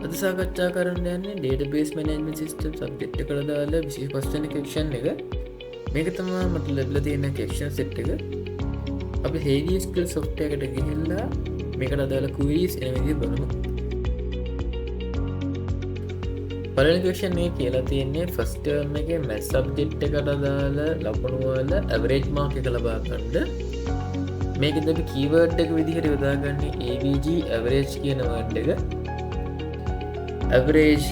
අද සාකච්ඡා කරන්න යන්නේ database management system subject එකට දාලා 25 වෙනි section එක. මේක තමයි මට ලැබිලා තියෙන section set එක. අපි Heavy SQL software එකට ගිහිල්ලා මේකට අදාළ queries එන විදිහ බලමු. පළවෙනි question එකේ කියලා තියෙන්නේ first term එකේ math subject එකට අදාළ ලකුණු වල average mark එක ලබා ගන්න. මේකෙද අපි keyword එක විදිහට යොදාගන්නේ avg average කියන word එක. average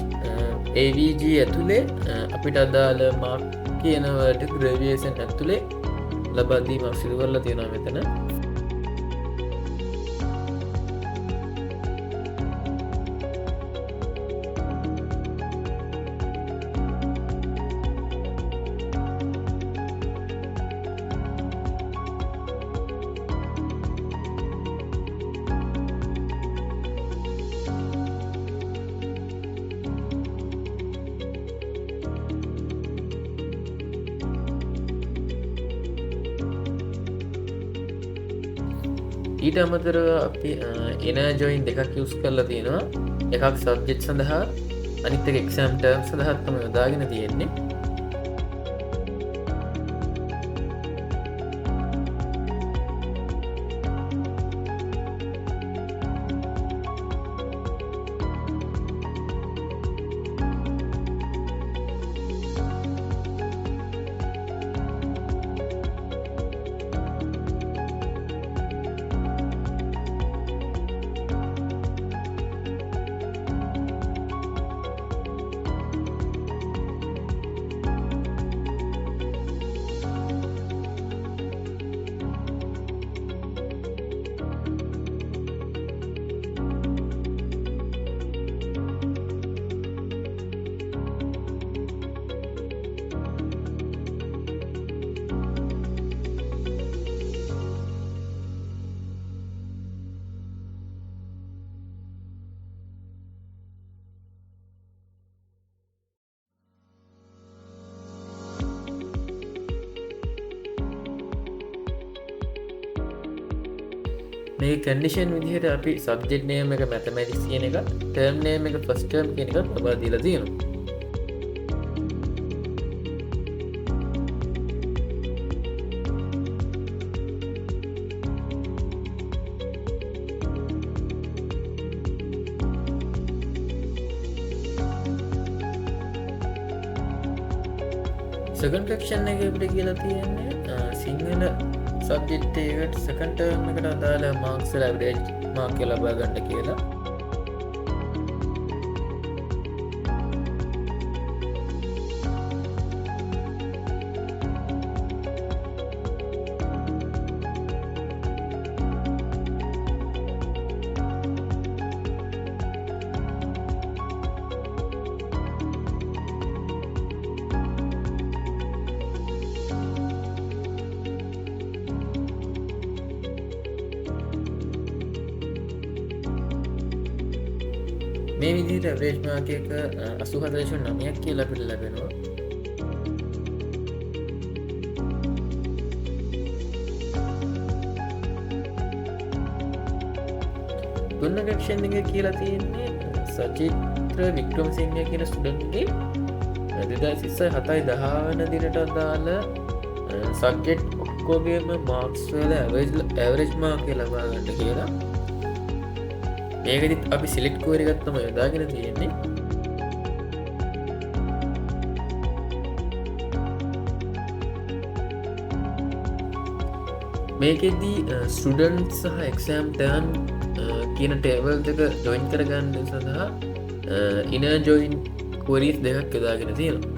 avg ඇතුලේ අපිට අදාළ mark කියන word එක abbreviation ඇතුලේ ලබා දීමක් සිදු කරලා තියෙනවා මෙතන. ඊට අමතරව අපි inner join දෙකක් යූස් කරලා තියෙනවා. එකක් subject සඳහා අනිත් එක exam term සඳහා තමයි යොදාගෙන තියෙන්නේ. මේ condition විදිහට අපි subject name එක mathematics කියන එක, term name එක first term කියන එක ලබා දීලා තියෙනවා. second section එකේ අපිට කියලා තියෙන්නේ සිංහල subject එකට second term එකට අදාළ marks වල average mark එක ලබා ගන්න කියලා. මේ විදිහට average mark එක 84.9ක් කියලා අපිට ලැබෙනවා. තුන්වෙනි section එකේ කියලා තියෙන්නේ සචිත්‍ර වික්‍රමසිංහ කියන ස්ටුඩන්ට් ගේ 2027 10 වෙනි දිනට අදාළ subject ඔක්කොගේම marks වල average mark එක ලබා ගන්න කියලා. මේකෙදිත් අපි select query එකක් තමයි යොදාගෙන තියෙන්නේ. මේකෙදී student සහ exam term කියන table දෙක join කරගන්න සඳහා inner join queries දෙකක් යොදාගෙන තියෙනවා.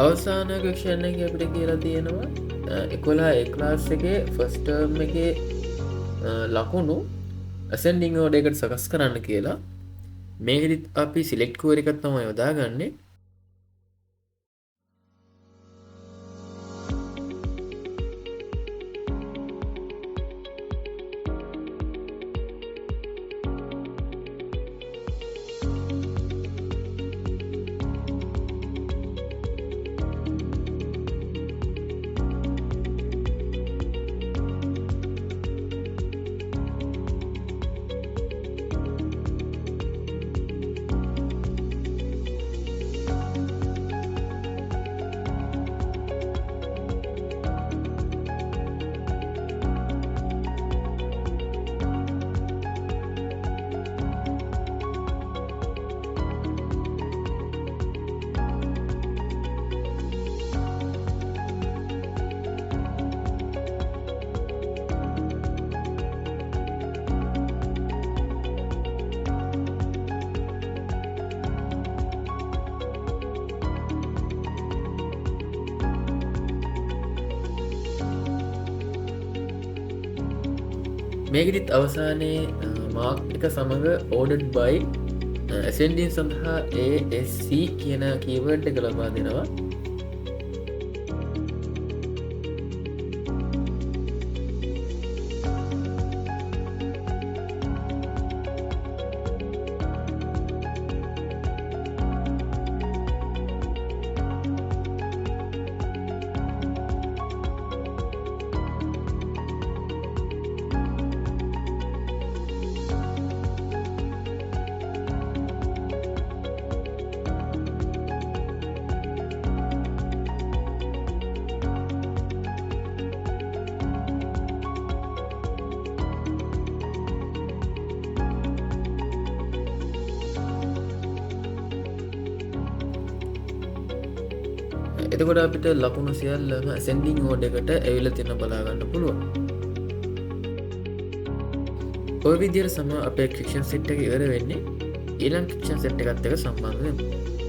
අවසාන ක්ෂණ එක අපිට කියලා තියෙනවා 11 ක්ලාස් එකේ ෆස්ට් ටර්ම් එකේ ලකුණු ascending order එකට සකස් කරන්න කියලා. මේකෙදිත් අපි select query එකක් තමයි යොදාගන්නේ. මේකෙදිත් අවසානයේ මාක් එක සමඟ ordered by ascending සඳහා ASC කියන කීවර්ඩ් එක ලබා දෙනවා. එතකොට අපිට ලකුණු සියල්ලම ascending order එකට ඇවිල්ලා තියෙන බලා ගන්න පුළුවන්. ඔය විදිහට සම අපේ ක්‍රික්ෂන් සෙට් එක ඉවර වෙන්නේ ඊළඟ ක්‍රික්ෂන් සෙට් එකත් එක්ක සම්බන්ධ වෙනවා.